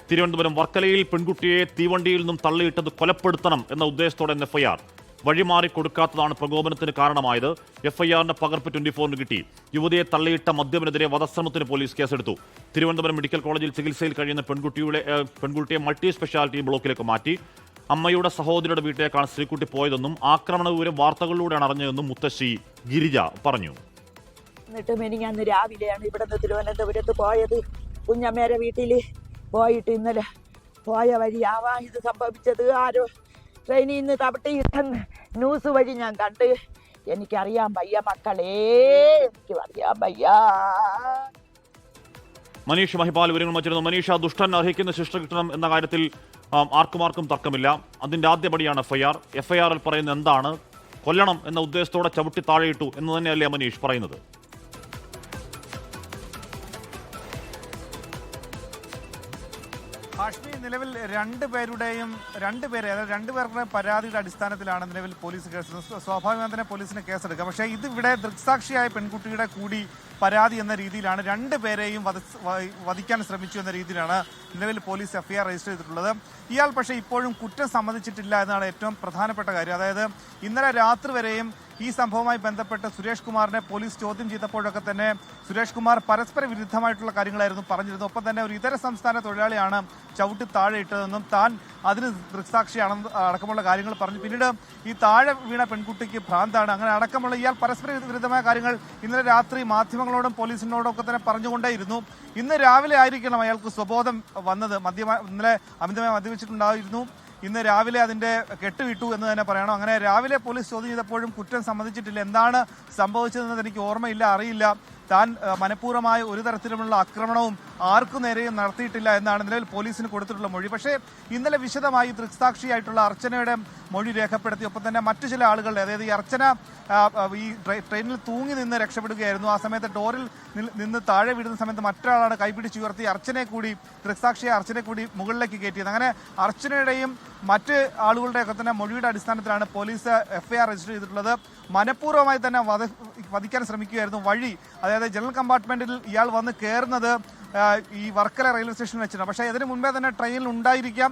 തിരുവനന്തപുരം വർക്കലയിൽ പെൺകുട്ടിയെ തീവണ്ടിയിൽ നിന്നും തള്ളിയിട്ടത് കൊലപ്പെടുത്തണം എന്ന ഉദ്ദേശത്തോടെ എഫ്ഐആർ വഴിമാറി കൊടുക്കാത്തതാണ് പ്രകോപനത്തിന് കാരണമായത്. എഫ്ഐആറിന്റെ പകർപ്പ് 24-ന് കിട്ടി. യുവതിയെ തള്ളിയിട്ട മദ്യപിനെതിരെ വധശ്രമത്തിന് പോലീസ് കേസെടുത്തു. തിരുവനന്തപുരം മെഡിക്കൽ കോളേജിൽ ചികിത്സയിൽ കഴിയുന്ന പെൺകുട്ടിയെ മൾട്ടി സ്പെഷ്യാലിറ്റി ബ്ലോക്കിലേക്ക് മാറ്റി. അമ്മയുടെ സഹോദരിയുടെ വീട്ടിലേക്കാണ് ശ്രീകുട്ടി പോയതെന്നും ആക്രമണ വിവരം വാർത്തകളിലൂടെയാണ് അറിഞ്ഞതെന്നും മുത്തശ്ശി ഗിരിജ പറഞ്ഞു. എന്നിട്ട് മിനിഞ്ഞാന്ന് രാവിലെയാണ് ഇവിടുന്ന് തിരുവനന്തപുരത്ത് പോയത്. കുഞ്ഞമ്മേരെ വീട്ടിൽ പോയിട്ട് ഇന്നലെ പോയ വഴിയാവാ ഇത് സംഭവിച്ചത്. ആരോ ട്രെയിനിൽ നിന്ന് തവിട്ടിയിട്ടെന്ന് ന്യൂസ് വഴി ഞാൻ കണ്ട്. എനിക്കറിയാൻ വയ്യ മക്കളെ, എനിക്ക് അറിയാൻ വയ്യ. മനീഷ് മഹിപാൽ വിവരങ്ങൾ വച്ചിരുന്നു. മനീഷ, ദുഷ്ടൻ അർഹിക്കുന്ന ശിക്ഷ കിട്ടണം എന്ന കാര്യത്തിൽ ആർക്കും തർക്കമില്ല. അതിന്റെ ആദ്യപടിയാണ് എഫ്ഐആർ. എഫ്ഐആറിൽ പറയുന്നത് എന്താണ്? കൊല്ലണം എന്ന ഉദ്ദേശത്തോടെ ചവിട്ടി താഴെയിട്ടു എന്ന് തന്നെയല്ലേ മനീഷ് പറയുന്നത്? ഹാഷ്മി, നിലവിൽ രണ്ടുപേരുടെ പരാതിയുടെ അടിസ്ഥാനത്തിലാണ് നിലവിൽ പോലീസ് കേസെടുത്തത്. സ്വാഭാവികം തന്നെ പോലീസിന് കേസെടുക്കാം. പക്ഷേ ഇതിവിടെ ദൃക്സാക്ഷിയായ പെൺകുട്ടിയുടെ കൂടി പരാതി എന്ന രീതിയിലാണ് രണ്ടുപേരെയും വധിക്കാൻ ശ്രമിച്ചു എന്ന രീതിയിലാണ് നിലവിൽ പോലീസ് എഫ്ഐആർ രജിസ്റ്റർ ചെയ്തിട്ടുള്ളത്. ഇയാൾ പക്ഷേ ഇപ്പോഴും കുറ്റം സമ്മതിച്ചിട്ടില്ല എന്നാണ് ഏറ്റവും പ്രധാനപ്പെട്ട കാര്യം. അതായത് ഇന്നലെ രാത്രി വരെയും ഈ സംഭവവുമായി ബന്ധപ്പെട്ട് സുരേഷ് കുമാറിനെ പോലീസ് ചോദ്യം ചെയ്തപ്പോഴൊക്കെ തന്നെ സുരേഷ് കുമാർ പരസ്പര വിരുദ്ധമായിട്ടുള്ള കാര്യങ്ങളായിരുന്നു പറഞ്ഞിരുന്നത്. ഒപ്പം തന്നെ ഒരു ഇതര സംസ്ഥാന തൊഴിലാളിയാണ് ചവിട്ടി താഴെ ഇട്ടതെന്നും താൻ അതിന് ദൃക്സാക്ഷിയാണെന്ന് അടക്കമുള്ള കാര്യങ്ങൾ പറഞ്ഞു. പിന്നീട് ഈ താഴെ വീണ പെൺകുട്ടിക്ക് ഭ്രാന്താണ്, അങ്ങനെ അടക്കമുള്ള ഇയാൾ പരസ്പര വിരുദ്ധമായ കാര്യങ്ങൾ ഇന്നലെ രാത്രി മാധ്യമങ്ങളോടും പോലീസിനോടും ഒക്കെ തന്നെ പറഞ്ഞുകൊണ്ടേയിരുന്നു. ഇന്ന് രാവിലെ ആയിരിക്കണം അയാൾക്ക് സ്വബോധം വന്നത്. ഇന്നലെ അമിതമായി മദ്യപിച്ചിട്ടുണ്ടായിരുന്നു. ഇന്ന് രാവിലെ അതിന്റെ കെട്ടുവിട്ടു എന്ന് തന്നെ പറയണം. അങ്ങനെ രാവിലെ പോലീസ് ചോദ്യം ചെയ്തപ്പോഴും കുറ്റം സമ്മതിച്ചിട്ടില്ല. എന്താണ് സംഭവിച്ചതെന്നത് എനിക്ക് ഓർമ്മയില്ല, അറിയില്ല. താൻ മനഃപൂർവ്വമായ ഒരു തരത്തിലുമുള്ള ആക്രമണവും ആർക്കു നേരെയും നടത്തിയിട്ടില്ല എന്നാണ് നിലവിൽ പോലീസിന് കൊടുത്തിട്ടുള്ള മൊഴി. പക്ഷേ ഇന്നലെ വിശദമായി ദൃക്സാക്ഷിയായിട്ടുള്ള അർച്ചനയുടെ മൊഴി രേഖപ്പെടുത്തി. ഒപ്പം തന്നെ മറ്റു ചില ആളുകളുടെ, അതായത് ഈ അർച്ചന ഈ ട്രെയിനിൽ തൂങ്ങി നിന്ന് രക്ഷപ്പെടുകയായിരുന്നു. ആ സമയത്ത് ഡോറിൽ നിന്ന് താഴെ വീഴുന്ന സമയത്ത് മറ്റൊരാളാണ് കൈപിടിച്ചുയർത്തി ദൃക്സാക്ഷിയെ അർച്ചനെ കൂടി മുകളിലേക്ക് കയറ്റിയത്. അങ്ങനെ അർച്ചനയുടെയും മറ്റ് ആളുകളുടെയൊക്കെ തന്നെ മൊഴിയുടെ അടിസ്ഥാനത്തിലാണ് പോലീസ് എഫ്ഐആർ രജിസ്റ്റർ ചെയ്തിട്ടുള്ളത്. മനഃപൂർവ്വമായി തന്നെ വധിക്കാൻ ശ്രമിക്കുകയായിരുന്നു. വഴി, അതായത് ജനറൽ കമ്പാർട്ട്മെന്റിൽ ഇയാൾ വന്ന് കയറുന്നത് ഈ വർക്കല റെയിൽവേ സ്റ്റേഷനിൽ വെച്ചിട്ടാണ്. പക്ഷേ ഇതിന് മുൻപേ തന്നെ ട്രെയിനിൽ ഉണ്ടായിരിക്കാം,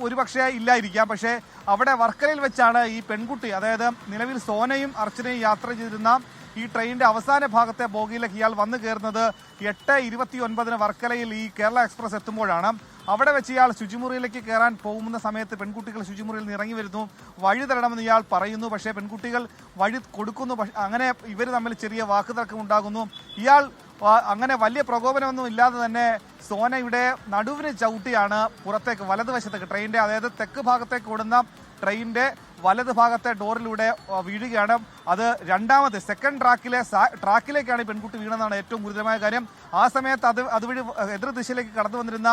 ഒരുപക്ഷേ ഇല്ലായിരിക്കാം. പക്ഷേ അവിടെ വർക്കലയിൽ വെച്ചാണ് ഈ പെൺകുട്ടി, അതായത് നിലവിൽ സോനയും അർച്ചനയും യാത്ര ചെയ്തിരുന്ന ഈ ട്രെയിനിന്റെ അവസാന ഭാഗത്തെ ബോഗിയിലേക്ക് ഇയാൾ വന്നു കയറുന്നത് 8:29 വർക്കലയിൽ ഈ കേരള എക്സ്പ്രസ് എത്തുമ്പോഴാണ്. അവിടെ വെച്ച് ഇയാൾ ശുചിമുറിയിലേക്ക് കയറാൻ പോകുന്ന സമയത്ത് പെൺകുട്ടികൾ ശുചിമുറിയിൽ നിന്ന് ഇറങ്ങി വരുന്നു. വഴി തരണമെന്ന് ഇയാൾ പറയുന്നു. പക്ഷേ പെൺകുട്ടികൾ വഴി കൊടുക്കുന്നു. അങ്ങനെ ഇവർ തമ്മിൽ ചെറിയ വാക്കുതർക്കം ഉണ്ടാകുന്നു. ഇയാൾ അങ്ങനെ വലിയ പ്രകോപനമൊന്നും ഇല്ലാതെ തന്നെ സോനയുടെ നടുവിന് ചവിട്ടിയാണ് പുറത്തേക്ക് വലതുവശത്തേക്ക് ട്രെയിനിന്റെ, അതായത് തെക്ക് ഭാഗത്തേക്ക് ഓടുന്ന ട്രെയിനിന്റെ വലത് ഭാഗത്തെ ഡോറിലൂടെ വീഴുകയാണ്. അത് രണ്ടാമത് സെക്കൻഡ് ട്രാക്കിലേക്കാണ് ഈ പെൺകുട്ടി വീണെന്നാണ് ഏറ്റവും ഗുരുതരമായ കാര്യം. ആ സമയത്ത് അതുവഴി എതിർ ദിശയിലേക്ക് കടന്നു വന്നിരുന്ന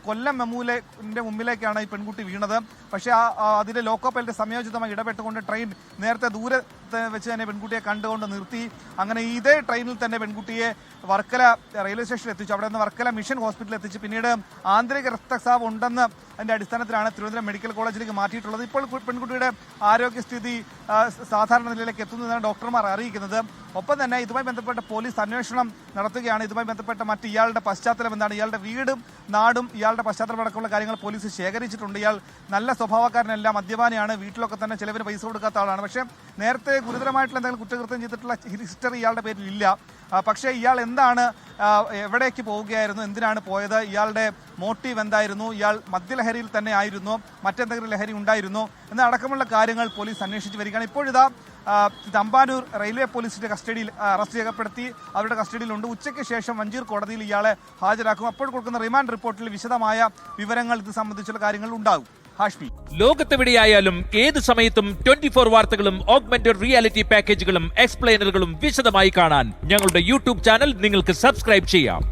കൊല്ലം മെമുവിന്റെ മുമ്പിലേക്കാണ് ഈ പെൺകുട്ടി വീണത്. പക്ഷേ അതിലെ ലോക്കോ പൈലറ്റ് സംയോജിതമായി ഇടപെട്ടുകൊണ്ട് ട്രെയിൻ നേരത്തെ ദൂരെ വെച്ച് തന്നെ പെൺകുട്ടിയെ കണ്ടുകൊണ്ട് നിർത്തി. അങ്ങനെ ഇതേ ട്രെയിനിൽ തന്നെ പെൺകുട്ടിയെ വർക്കല റെയിൽവേ സ്റ്റേഷനിൽ എത്തിച്ചു. അവിടെ നിന്ന് വർക്കല മിഷൻ ഹോസ്പിറ്റലിൽ എത്തിച്ചു. പിന്നീട് ആന്തരിക രക്തസ്രാവം ഉണ്ടെന്ന് അതിന്റെ അടിസ്ഥാനത്തിലാണ് തിരുവനന്തപുരം മെഡിക്കൽ കോളേജിലേക്ക് മാറ്റിയിട്ടുള്ളത്. ഇപ്പോൾ പെൺകുട്ടിയുടെ ആരോഗ്യസ്ഥിതി സാധാരണ നിലയിലേക്ക് എത്തുന്നതാണ് ഡോക്ടർമാർ അറിയിക്കുന്നത്. ഒപ്പം തന്നെ ഇതുമായി ബന്ധപ്പെട്ട പോലീസ് അന്വേഷണം നടത്തുകയാണ്. ഇതുമായി ബന്ധപ്പെട്ട മറ്റ് ഇയാളുടെ പശ്ചാത്തലം എന്താണ്, ഇയാളുടെ വീടും നാടും ഇയാളുടെ പശ്ചാത്തലം അടക്കമുള്ള കാര്യങ്ങൾ പോലീസ് ശേഖരിച്ചിട്ടുണ്ട്. ഇയാൾ നല്ല സ്വഭാവക്കാരനല്ല, മദ്യപാനിയാണ്, വീട്ടിലൊക്കെ തന്നെ ചിലവിന് പൈസ കൊടുക്കാത്ത ആളാണ്. പക്ഷേ നേരത്തെ ഗുരുതരമായിട്ടുള്ള എന്തെങ്കിലും കുറ്റകൃത്യം ചെയ്തിട്ടുള്ള ഹിസ്റ്ററി ഇയാളുടെ പേരിൽ ഇല്ല. പക്ഷേ ഇയാൾ എന്താണ്, എവിടേക്ക് പോവുകയായിരുന്നു, എന്തിനാണ് പോയത്, ഇയാളുടെ മോട്ടീവ് എന്തായിരുന്നു, ഇയാൾ മദ്യലഹരിയിൽ തന്നെ ആയിരുന്നു, മറ്റെന്തെങ്കിലും ലഹരി ഉണ്ടായിരുന്നു എന്നടക്കമുള്ള കാര്യങ്ങൾ പോലീസ് അന്വേഷിച്ച് വരികയാണ്. ഇപ്പോഴിതാ തമ്പാനൂർ റെയിൽവേ പോലീസിന്റെ കസ്റ്റഡിയിൽ അറസ്റ്റ് രേഖപ്പെടുത്തി അവരുടെ കസ്റ്റഡിയിലുണ്ട്. ഉച്ചയ്ക്ക് ശേഷം വഞ്ചിയൂർ കോടതിയിൽ ഇയാളെ ഹാജരാക്കും. അപ്പോൾ കൊടുക്കുന്ന റിമാൻഡ് റിപ്പോർട്ടിൽ വിശദമായ വിവരങ്ങൾ ഇത് സംബന്ധിച്ചുള്ള കാര്യങ്ങൾ ഉണ്ടാകും. ഹാഷ്മി, ലോകത്തെവിടെയായാലും ഏത് സമയത്തും 24 വാർത്തകളും ഓഗ്മെന്റഡ് റിയാലിറ്റി പാക്കേജുകളും എക്സ്പ്ലെയിനറുകളും വിശദമായി കാണാൻ ഞങ്ങളുടെ യൂട്യൂബ് ചാനൽ നിങ്ങൾക്ക് സബ്സ്ക്രൈബ് ചെയ്യാം.